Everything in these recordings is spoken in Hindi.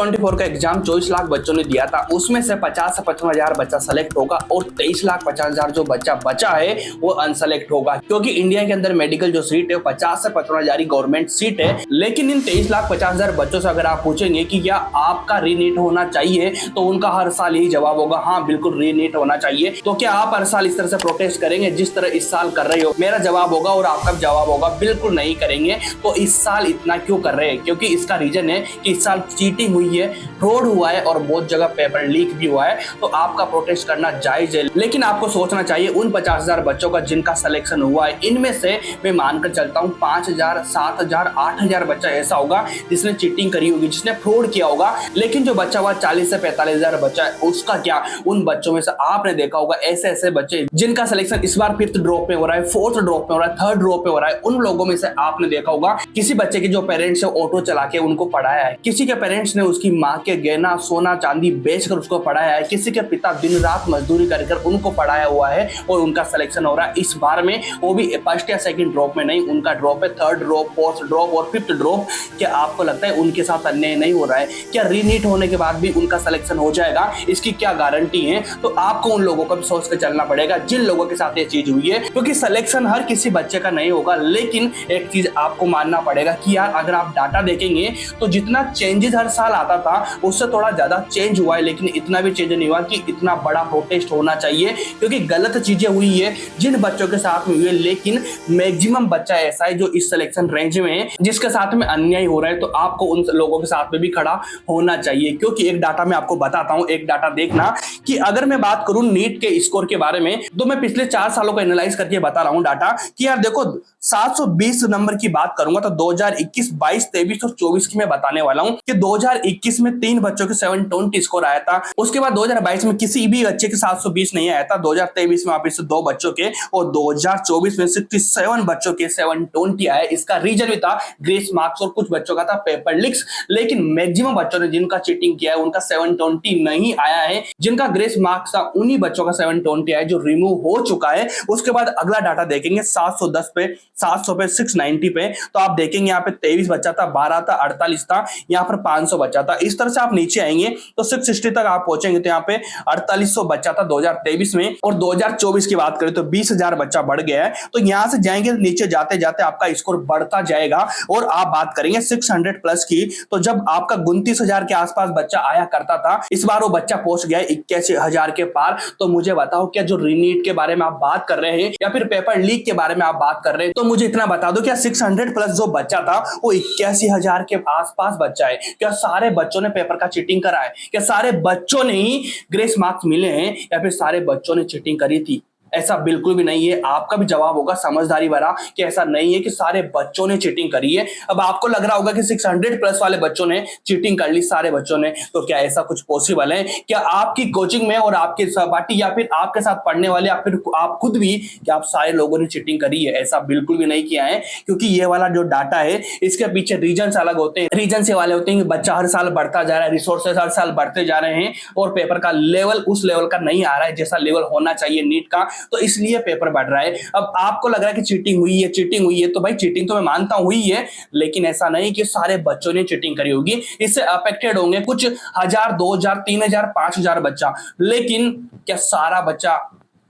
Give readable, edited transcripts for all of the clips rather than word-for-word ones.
2024 का एग्जाम 24 लाख बच्चों ने दिया था, उसमें से 50 से 55 हजार बच्चा सेलेक्ट होगा और 23 लाख 50 हजार जो बच्चा बचा है वो अनसेलेक्ट होगा, क्योंकि इंडिया के अंदर मेडिकल जो सीट है 50 से 55 हजार गवर्नमेंट सीट है। लेकिन इन 23 लाख 50 हजार बच्चों से अगर आप पूछेंगे कि क्या आपका रीनीट होना चाहिए, तो उनका हर साल यही जवाब होगा, हाँ बिल्कुल रीनीट होना चाहिए। तो क्या आप हर साल इस तरह से प्रोटेस्ट करेंगे जिस तरह इस साल कर रहे हो? मेरा जवाब होगा और आपका जवाब होगा बिल्कुल नहीं करेंगे। तो इस साल इतना क्यों कर रहे हैं? क्योंकि इसका रीजन है कि इस साल चीटिंग हुई है, फ्रॉड हुआ है और बहुत जगह पेपर लीक भी हुआ है। तो आपका प्रोटेस्ट करना जायज है, लेकिन आपको सोचना चाहिए उन 50,000 बच्चों का जिनका सिलेक्शन हुआ है, इनमें से मैं मानकर चलता हूँ 5,000, 7,000, 8,000 बच्चा ऐसा होगा जिसने चीटिंग करी होगी, जिसने फ्रॉड किया होगा। लेकिन जो बच्चा हुआ 40 से 45,000 बच्चा है, उसका क्या? उन बच्चों में से आपने देखा होगा ऐसे ऐसे बच्चे जिनका सिलेक्शन इस बार 5th ड्रॉप में हो रहा है, 4th ड्रॉप में हो रहा है, 3rd ड्रॉप में हो रहा है। उन लोगों में से आपने देखा होगा किसी बच्चे के जो पेरेंट्स है ऑटो चला के उनको पढ़ाया है, किसी के पेरेंट्स ने उसकी माँ के गहना सोना चांदी बेचकर उसको पढ़ाया है, किसी के पिता दिन रात मजदूरी कर उनको पढ़ाया हुआ है और उनका सिलेक्शन हो रहा है इस बार में, वो भी 1st या 2nd ड्रॉप में नहीं, उनका ड्रॉप है 3rd ड्रॉप, 4th ड्रॉप और 5th ड्रॉप। क्या आपको लगता है उनके साथ अन्याय नहीं हो रहा है? क्या रीनीट होने के बाद भी उनका सिलेक्शन हो जाएगा? इसकी क्या गारंटी है? तो आपको उन लोगों का भी सोच कर चलना पड़ेगा जिन लोगों के साथ ये चीज हुई है, क्योंकि सिलेक्शन हर किसी बच्चे का नहीं होगा। लेकिन एक चीज आपको मानना पड़ेगा कि यार अगर आप डाटा देखेंगे तो जितना चेंजेस हर साल आता था उससे थोड़ा ज्यादा चेंज हुआ है, लेकिन इतना भी चेंज नहीं हुआ कि इतना बड़ा प्रोटेस्ट होना चाहिए, क्योंकि गलत चीजें हुई है जिन बच्चों के साथ में हुई है। लेकिन मैक्सिमम बच्चा ऐसा है जो इस सिलेक्शन रेंज में है जिसके साथ में अन्याय हो रहा है, तो आपको उन लोगों के साथ में भी खड़ा होना चाहिए। क्योंकि एक डाटा मैं आपको बताता हूं, एक डाटा देखना कि अगर मैं बात करूं नीट के स्कोर के बारे में, तो मैं पिछले 4 सालों को एनालाइज करके बता रहा हूं डाटा कि यार देखो 720 नंबर की बात करूंगा तो 2021, 22, 23 और 24 की मैं बताने वाला हूं कि 2021 में 3 बच्चों के 720 स्कोर आया था। उसके बाद 2022 में किसी भी बच्चे के 720 नहीं आया था, 2023 में वापस से 2 बच्चों के और 2024 में 67 बच्चों के 720 आया। इसका रीजन भी था ग्रेस मार्क्स और कुछ बच्चों का था पेपर लीक्स। लेकिन मैक्सिमम बच्चों ने जिनका चीटिंग किया है उनका 720 नहीं आया है, जिनका ग्रेस मार्क्स था उन्हीं बच्चों का 720 आया जो रिमूव हो चुका है। उसके बाद अगला डाटा देखेंगे 710 पे, 700 पे, 690 पे, तो आप देखेंगे यहाँ पे 23 बच्चा था, 12 था, 48 था, यहाँ पर 500 बच्चा था। इस तरह से आप नीचे आएंगे तो 660 तक आप पहुंचेंगे तो यहाँ पे 4800 बच्चा था 2023 में, और 2024 की बात करें तो 20,000 बच्चा बढ़ गया है। तो यहां से जाएंगे नीचे जाते जाते आपका स्कोर बढ़ता जाएगा। और आप बात करेंगे 600 प्लस की, तो जब आपका 29,000 के आसपास बच्चा आया करता था, इस बार वो बच्चा पहुंच गया 81,000 के पार। तो मुझे बताओ क्या जो रीनीट के बारे में आप बात कर रहे हैं या फिर पेपर लीक के बारे में आप बात कर रहे हैं, तो मुझे इतना बता दो क्या 600 प्लस जो बच्चा था वो 81,000 के आसपास बच्चा है? क्या सारे बच्चों ने पेपर का चीटिंग करा है? क्या सारे बच्चों ने ही ग्रेस मार्क्स मिले हैं या फिर सारे बच्चों ने चीटिंग करी थी? ऐसा बिल्कुल भी नहीं है। आपका भी जवाब होगा समझदारी भरा कि ऐसा नहीं है कि सारे बच्चों ने चीटिंग करी है। अब आपको लग रहा होगा कि 600 प्लस वाले बच्चों ने चीटिंग कर ली, सारे बच्चों ने, तो क्या ऐसा कुछ पॉसिबल है? क्या आपकी कोचिंग में और आपके सहपाठी या फिर आपके साथ पढ़ने वाले या फिर आप खुद भी, क्या आप सारे लोगों ने चीटिंग करी है? ऐसा बिल्कुल भी नहीं किया है, क्योंकि ये वाला जो डाटा है इसके पीछे रीजन अलग होते हैं। रीजन से वाले होते हैं कि बच्चा हर साल बढ़ता जा रहा है, रिसोर्सेज हर साल बढ़ते जा रहे हैं और पेपर का लेवल उस लेवल का नहीं आ रहा है जैसा लेवल होना चाहिए नीट का, तो इसलिए पेपर बढ़ रहा है। अब आपको लग रहा है कि चीटिंग हुई है, चीटिंग हुई है, तो भाई चीटिंग तो मैं मानता हूं हुई है, लेकिन ऐसा नहीं कि सारे बच्चों ने चीटिंग करी होगी। इससे अफेक्टेड होंगे कुछ 1000, 2000, 3000, 5000 बच्चा, लेकिन क्या सारा बच्चा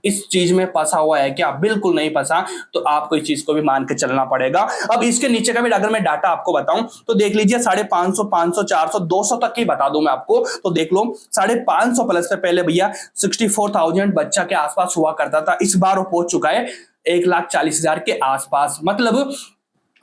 इस चीज में फंसा हुआ है? क्या बिल्कुल नहीं फंसा। तो आपको इस चीज को भी मान के चलना पड़ेगा। अब इसके नीचे का भी अगर मैं डाटा आपको बताऊं तो देख लीजिए 550, 500, 400, 200 तक की बता दूं मैं आपको, तो देख लो 550 प्लस से पहले भैया 64,000 बच्चा के आसपास हुआ करता था, इस बार वो पहुंच चुका है 1,40,000 के आसपास। मतलब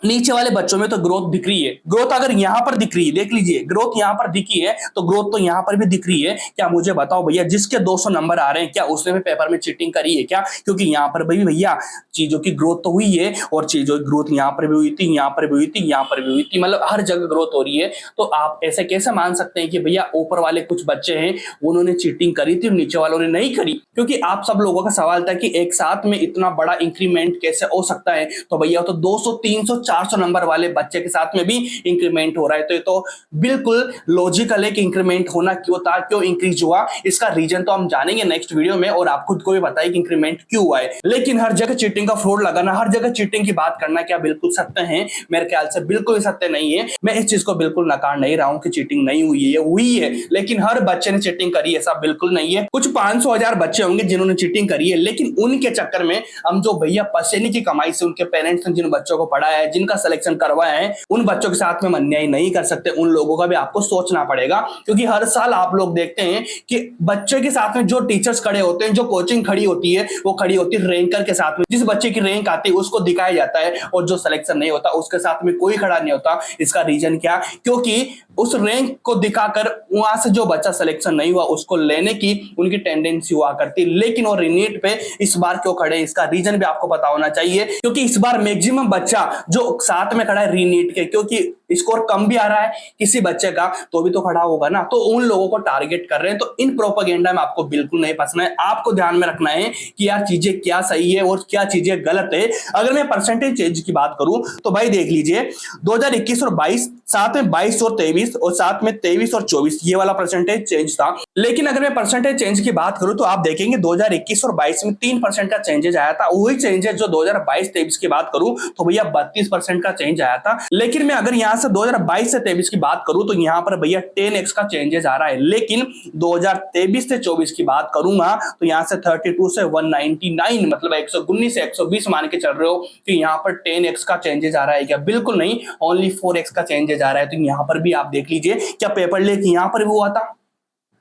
नीचे वाले बच्चों में तो ग्रोथ दिख रही है। ग्रोथ अगर यहां पर दिख रही है, देख लीजिए ग्रोथ यहां पर दिखी है, तो ग्रोथ तो यहां पर भी दिख रही है। क्या मुझे बताओ भैया जिसके 200 नंबर आ रहे हैं क्या उसने भी पेपर में चीटिंग करी है क्या? क्योंकि यहां पर भी भैया चीजों की ग्रोथ तो हुई है और चीजों की ग्रोथ यहां पर भी हुई थी, यहां पर भी हुई थी, यहां पर भी हुई थी, मतलब हर जगह ग्रोथ हो रही है। तो आप ऐसे कैसे मान सकते हैं कि भैया ऊपर वाले कुछ बच्चे हैं उन्होंने चीटिंग करी थी और नीचे वालों ने नहीं करी? क्योंकि आप सब लोगों का सवाल था कि एक साथ में इतना बड़ा इंक्रीमेंट कैसे हो सकता है, तो भैया तो 200, 300, 400 नंबर वाले बच्चे के साथ में भी इंक्रीमेंट हो रहा है। तो ये तो बिल्कुल लॉजिकल है कि इंक्रीमेंट होना क्यों था, क्यों इंक्रीज हुआ, इसका रीजन तो हम जानेंगे नेक्स्ट वीडियो में और आप खुद को भी बताइए कि इंक्रीमेंट क्यों हुआ है। लेकिन हर जगह चीटिंग का फ्रॉड लगाना, हर जगह चीटिंग की बात करना क्या बिल्कुल सत्य है? मेरे ख्याल से बिल्कुल सत्य नहीं है। मैं इस चीज को बिल्कुल नकार नहीं रहा हूं कि चीटिंग नहीं हुई है, हुई है, लेकिन हर बच्चे ने चीटिंग करी ऐसा बिल्कुल नहीं है। कुछ 500,000 बच्चे होंगे जिन्होंने चीटिंग करी है, लेकिन उनके चक्कर में हम जो भैया पसीने की कमाई से उनके पेरेंट्स ने जिन बच्चों को पढ़ाया है, जिनका सिलेक्शन करवाया है, उन बच्चों के साथ में हम अन्याय नहीं कर सकते। उन लोगों का भी आपको सोचना पड़ेगा, क्योंकि हर साल आप लोग देखते हैं कि बच्चे के साथ में जो टीचर्स खड़े होते हैं, जो कोचिंग खड़ी होती है, वो खड़ी होती है रैंकर के साथ में। जिस बच्चे की रैंक आती है उसको दिखाया जाता है और जो सिलेक्शन नहीं होता उसके साथ में कोई खड़ा नहीं होता। इसका रीजन क्या? क्योंकि उस रैंक को दिखाकर वहां से जो बच्चा सिलेक्शन नहीं हुआ उसको लेने की उनकी टेंडेंसी हुआ करती, लेकिन वो रीनीट पे इस बार क्यों खड़े, इसका रीजन भी आपको पता होना चाहिए। क्योंकि इस बार मैक्सिमम बच्चा जो साथ में खड़ा है रीनीट के, क्योंकि स्कोर कम भी आ रहा है किसी बच्चे का तो भी तो खड़ा होगा ना, तो उन लोगों को टारगेट कर रहे हैं। तो इन प्रोपेगेंडा में आपको बिल्कुल नहीं फंसना है। आपको ध्यान में रखना है कि यार चीजें क्या सही है और क्या चीजें गलत है। अगर मैं परसेंटेज चेंज की बात करूं तो भाई देख लीजिए 2021 और 22, साथ में 22 और 23 और साथ में 23 और 24 ये वाला परसेंटेज चेंज था। लेकिन अगर मैं परसेंटेज चेंज की बात करूं तो आप देखेंगे 2021 और 22 में 3% का चेंजेस आया था। वही चेंजेस जो 2022-23 की बात करूं तो भैया 32% का चेंज आया था। लेकिन मैं अगर यहां से 2022 से 23 की बात करूं तो यहां पर भैया 10x का चेंजेस आ रहा है। लेकिन 2023 से 24 की बात करूंगा तो यहां से 32 से 199 मतलब 119 से 120 मान के चल रहे हो कि यहां पर 10x का चेंजेस आ रहा है क्या? बिल्कुल नहीं, ओनली 4x का चेंजेस आ रहा है। तो यहां पर भी आप देख लीजिए, क्या पेपर लीक यहां पर भी हुआ था?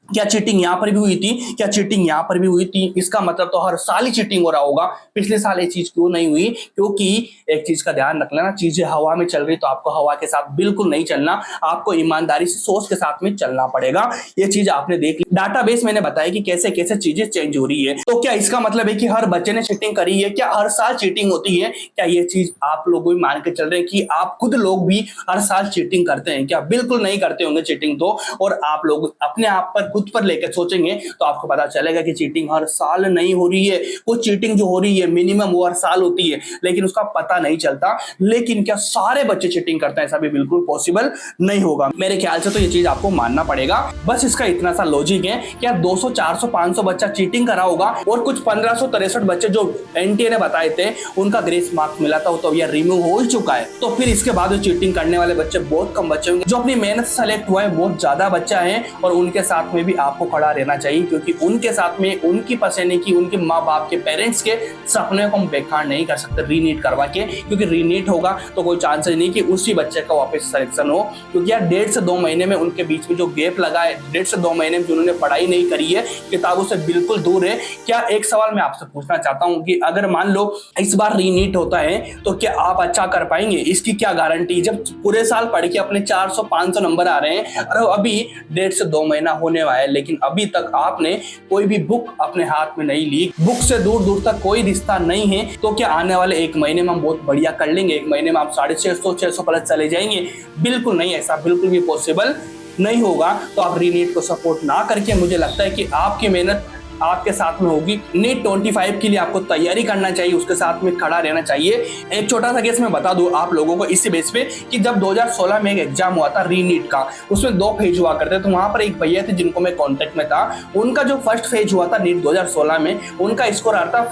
क्या चीटिंग यहां पर भी हुई थी? क्या चीटिंग यहां पर भी हुई थी? इसका मतलब तो हर साल ही चीटिंग हो रहा होगा। पिछले साल ये चीज क्यों नहीं हुई? क्योंकि एक चीज का ध्यान रख लेना, चीजें हवा में चल रही तो आपको हवा के साथ बिल्कुल नहीं चलना, आपको ईमानदारी से सोच के साथ में चलना पड़ेगा। ये चीज आपने देख ली। डाटाबेस मैंने बताया कि कैसे कैसे चीजें चेंज हो रही है। तो क्या इसका मतलब है कि हर बच्चे ने चीटिंग करी है? क्या हर साल चीटिंग होती है? क्या ये चीज आप लोग भी मान के चल रहे हैं कि आप खुद लोग भी हर साल चीटिंग करते हैं? क्या बिल्कुल नहीं करते होंगे चीटिंग तो। और आप लोग अपने आप पर खुद पर लेकर सोचेंगे तो आपको पता चलेगा कि चीटिंग हर साल नहीं हो रही है। कुछ चीटिंग जो हो रही है मिनिमम वो हर साल होती है, लेकिन उसका पता नहीं चलता। लेकिन क्या सारे बच्चे चीटिंग करते हैं? ऐसा भी बिल्कुल पॉसिबल नहीं होगा। मेरे ख्याल से तो ये चीज आपको मानना पड़ेगा। बस इसका इतना सा लॉजिक है, क्या 200 400 500 बच्चा चीटिंग करा होगा और कुछ 1563 बच्चे जो एनटीए ने बताए थे उनका ग्रेस मार्क्स मिला था, तो ये रिमूव हो ही चुका है। तो फिर इसके बाद चीटिंग करने वाले बच्चे बहुत कम बच्चे होंगे। जो अपनी मेहनत सेलेक्ट हुआ है बहुत ज्यादा बच्चा है और उनके साथ में भी आपको खड़ा रहना चाहिए, क्योंकि उनके साथ में उनकी पसीने की, उनके माँ बाप के, पेरेंट्स के सपने को हम बेकार नहीं कर सकते रीनीट करवा के। क्योंकि रीनीट होगा तो कोई चांस नहीं कि उसी बच्चे का वापस सिलेक्शन हो। क्योंकि यार 1.5 से 2 महीने में उनके बीच में जो गैप लगा है, 1.5 से 2 महीने में जिन्होंने पढ़ाई नहीं करी है, किताबों से बिल्कुल दूर है। क्या एक सवाल मैं आपसे पूछना चाहता हूँ कि अगर मान लो इस बार रीनीट होता है तो क्या आप अच्छा कर पाएंगे? इसकी क्या गारंटी? जब पूरे साल पढ़ के अपने 400-500 नंबर आ रहे हैं और अभी 1.5 से 2 महीना होने वाला है, लेकिन अभी तक आपने कोई भी बुक अपने हाथ में नहीं ली, बुक से दूर दूर तक कोई रिश्ता नहीं है, तो क्या आने वाले 1 महीने में हम बहुत बढ़िया कर लेंगे? 1 महीने में आप 650-600 प्लस चले जाएंगे? बिल्कुल नहीं, ऐसा बिल्कुल भी पॉसिबल नहीं होगा। तो आप रीनीट को सपोर्ट ना करके, मुझे लगता है कि आपकी मेहनत आपके साथ में होगी। नीट 25 के लिए आपको तैयारी करना चाहिए, उसके साथ में खड़ा रहना चाहिए। एक छोटा सा केस मैं बता दूं आप लोगों को इसी बेस पे कि जब 2016 में एक एग्जाम हुआ था रीनीट का, उसमें 2 फेज हुआ करते, तो वहां पर एक भैया थे जिनको मैं कांटेक्ट में था। उनका जो फर्स्ट फेज हुआ था नीट 2016 में, उनका स्कोर आ रहा था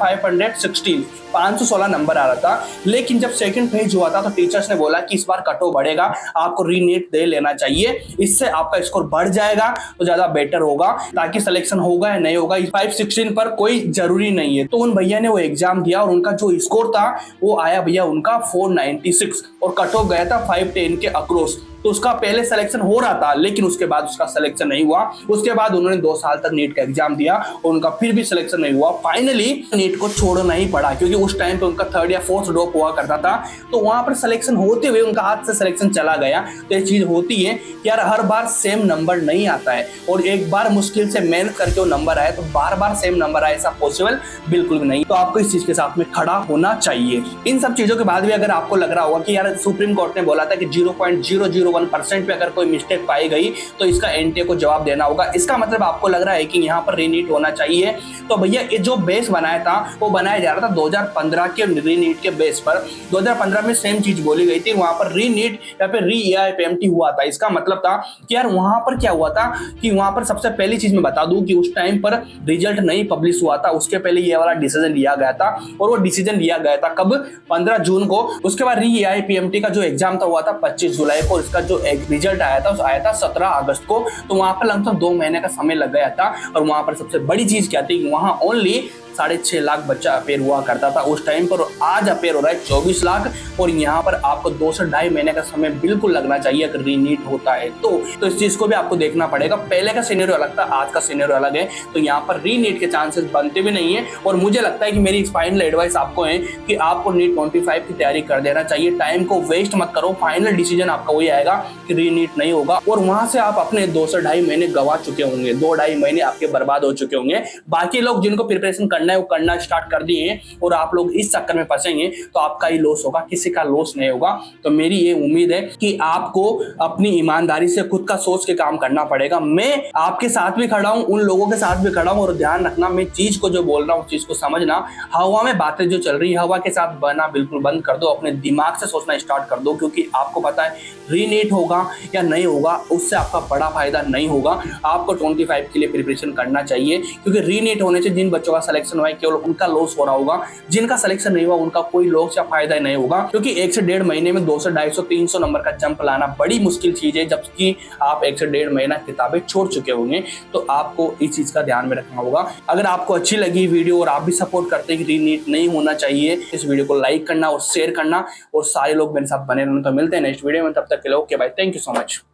516 नंबर आ रहा था। लेकिन जब सेकंड फेज हुआ था तो टीचर्स ने बोला कि इस बार कट ऑफ बढ़ेगा, आपको रीनीट दे लेना चाहिए, इससे आपका स्कोर बढ़ जाएगा तो ज्यादा बेटर होगा, ताकि सिलेक्शन होगा या नहीं होगा 516 पर कोई जरूरी नहीं है। तो उन भैया ने वो एग्जाम दिया और उनका जो स्कोर था वो आया भैया उनका 496 और कट ऑफ गया था 510 के अक्रॉस। तो उसका पहले सिलेक्शन हो रहा था, लेकिन उसके बाद उसका सिलेक्शन नहीं हुआ। उसके बाद उन्होंने 2 साल तक नीट का एग्जाम दिया और उनका फिर भी सिलेक्शन नहीं हुआ। फाइनली नीट को छोड़ना ही पड़ा, क्योंकि उस टाइम पे उनका 3rd या 4th ड्रॉप हुआ करता था। तो वहां पर सिलेक्शन होते हुए उनका हाथ से सिलेक्शन चला गया। तो ये चीज होती है यार, हर बार सेम नंबर नहीं आता है, और एक बार मुश्किल से मेहनत करके वो नंबर आए तो बार बार सेम नंबर आए, ऐसा पॉसिबल बिल्कुल भी नहीं। तो आपको इस चीज के साथ में खड़ा होना चाहिए। इन सब चीजों के बाद भी अगर आपको लग रहा होगा कि यार सुप्रीम कोर्ट ने बोला था कि 0.00 0.01% पे अगर कोई मिस्टेक पाई गई तो इसका एनटीए को जवाब देना होगा। इसका मतलब आपको लग रहा है कि यहाँ पर रीनीट होना चाहिए। तो भैया ये जो बेस बनाया था वो बनाया जा रहा था 2015 के रीनीट के बेस पर। 2015 में सेम चीज बोली गई थी, वहां पर रीनीट या फिर री एआईपीएमटी हुआ था। इसका मतलब था कि यार वहां पर क्या हुआ था कि वहां पर सबसे पहली चीज मैं बता दूं कि उस टाइम पर रिजल्ट नहीं पब्लिश हुआ था, उसके पहले ये वाला डिसीजन लिया गया था। और वो डिसीजन लिया गया था कब? 15 जून को। उसके बाद री एआईपीएमटी का जो एग्जाम था हुआ था 25 जुलाई को। इसका जो रिजल्ट आया था आया था 17 अगस्त को। तो वहां पर लगभग 2 महीने का समय लग गया था। और वहां पर सबसे बड़ी चीज क्या थी, वहां ओनली 6.5 लाख बच्चा अपेयर हुआ करता था उस टाइम पर। आज अपेयर हो रहा है 24 लाख। और यहाँ पर आपको 2 से 2.5 महीने का समय बिल्कुल लगना चाहिए अगर रीनीट होता है तो इस चीज को भी आपको देखना पड़ेगा। पहले का सिनेरियो अलग था, आज का सिनेरियो अलग है। तो यहाँ पर रीनीट के चांसेस बनते भी नहीं है। और मुझे लगता है कि मेरी फाइनल एडवाइस आपको है कि आपको नीट 25 की तैयारी कर देना चाहिए। टाइम को वेस्ट मत करो। फाइनल डिसीजन आपका वही आएगा कि रीनीट नहीं होगा। और वहां से आप अपने 2 से 2.5 महीने गवा चुके होंगे। 2-2.5 महीने आपके बर्बाद हो चुके होंगे। बाकी लोग जिनको प्रिपरेशन करना है वो करना स्टार्ट कर दिए हैं और आप लोग इस चक्कर में फंसेंगे तो आपका ही लॉस होगा, किसी का लॉस नहीं होगा। तो मेरी ये उम्मीद है कि आपको अपनी ईमानदारी से खुद का सोच के काम करना पड़ेगा। मैं आपके साथ भी खड़ा हूं, उन लोगों के साथ भी खड़ा हूं। और ध्यान रखना, मैं चीज को जो बोल रहा हूं उस चीज को समझना। हवा में बातें जो चल रही है हवा के साथ बहना बिल्कुल बंद कर दो। अपने दिमाग से सोचना स्टार्ट कर दो, क्योंकि आपको पता है रीनीट होगा या नहीं होगा उससे आपका बड़ा फायदा नहीं होगा। आपको 25 के लिए प्रिपरेशन करना चाहिए, क्योंकि रीनीट होने से जिन बच्चों का सिलेक्शन हुआ है केवल उनका लॉस हो रहा होगा। जिनका सिलेक्शन नहीं हुआ उनका कोई लॉस या फायदा ही नहीं होगा। क्योंकि 1 से 1.5 महीने में 200, 250, 300 नंबर का जंप लाना बड़ी मुश्किल चीज है, जबकि आप 1 से 1.5 महीना किताबें छोड़ चुके होंगे। तो आपको इस चीज का ध्यान में रखना होगा। अगर आपको अच्छी लगी वीडियो और आप भी सपोर्ट करते हैं कि रीनीट नहीं होना चाहिए, इस वीडियो को लाइक करना और शेयर करना और सारे लोग मेरे साथ बने रहना। तो मिलते हैं नेक्स्ट वीडियो में, तब तक के लिए okay bye, thank you so much.